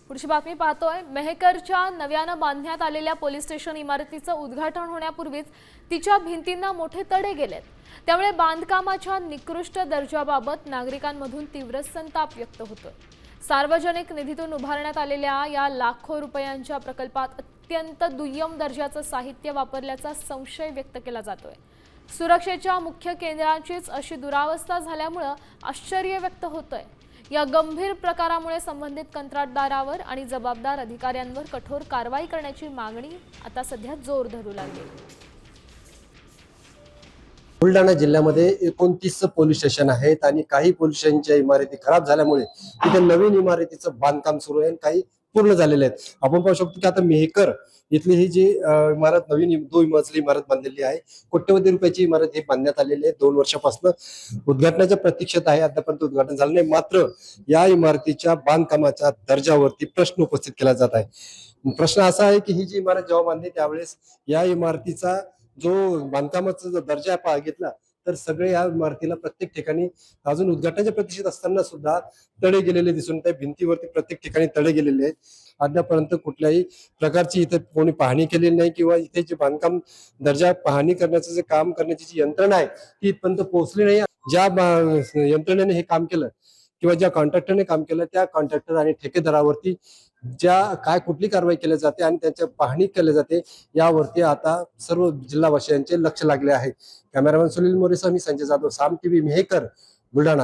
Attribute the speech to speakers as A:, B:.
A: पुढची बातमी पाहतोय। मेहकरच्या नव्यानं बांधण्यात आलेल्या पोलीस स्टेशन इमारतीचं उद्घाटन होण्यापूर्वीच तिच्या भिंतींना मोठे तडे गेलेत। त्यामुळे बांधकामाच्या निकृष्ट दर्जाबाबत नागरिकांमधून तीव्र संताप व्यक्त होतोय। सार्वजनिक निधीतून उभारण्यात आलेल्या या लाखो रुपयांच्या प्रकल्पात अत्यंत दुय्यम दर्जाचं साहित्य वापरल्याचा संशय व्यक्त केला जातोय। सुरक्षेच्या मुख्य केंद्रांचीच अशी दुरावस्था झाल्यामुळे आश्चर्य व्यक्त होतंय। या गंभीर प्रकारामुळे संबंधित कंत्राटदारावर आणि जबाबदार अधिकाऱ्यांवर कठोर कारवाई करण्याची मागणी आता सध्या जोर धरू लागली।
B: बुलढाणा जिल्ह्यामध्ये 29 पोलीस स्टेशन आहेत आणि काही पोलीस स्टेशनच्या इमारती खराब झाल्यामुळे तिथे नवीन इमारतीचं बांधकाम सुरू आहे आणि काही पूर्ण झालेले आहेत। आपण पाहू शकतो की आता मेहकर इथली ही जी इमारत नवीन 2 मजली इमारत बांधलेली आहे। कोट्यवधी रुपयाची इमारत ही बांधण्यात आलेली आहे। 2 वर्षापासून उद्घाटनाच्या प्रतीक्षेत आहे। अद्यापर्यंत उद्घाटन झालं नाही। मात्र या इमारतीच्या बांधकामाच्या दर्जावरती प्रश्न उपस्थित केला जात आहे। प्रश्न असा आहे की ही जी इमारत जेव्हा बांधली त्यावेळेस या इमारतीचा जो बांधकामाचा जो दर्जा घेतला तर सगळे या इमारतीला प्रत्येक ठिकाणी अजून उद्घाटनाच्या प्रतीक्षेत असताना सुद्धा तडे गेलेले दिसून येत आहे। भिंतीवरती प्रत्येक ठिकाणी तडे गेलेले आहेत। अद्यापर्यंत कुठल्याही प्रकारची इथे कोणी पाहणी केलेली नाही किंवा इथे जे बांधकाम दर्जा पाहणी करण्याचं जे काम करण्याची जी यंत्रणा आहे ती इथपर्यंत पोहोचली नाही। ज्या यंत्रणेने हे काम केलं किंवा ज्या कॉन्ट्रॅक्टरने काम केलं त्या कॉन्ट्रॅक्टर आणि ठेकेदारावरती काय कुठली कारवाई केली जाते आणि त्यांच्या पाहणी केली जाते यावरती आता सर्व जिल्हावासियांचे लक्ष लागले आहे। कॅमेरामॅन सुनील मोरेसह मी संजय जाधव, साम टीव्ही, मेहकर, बुलढाणा।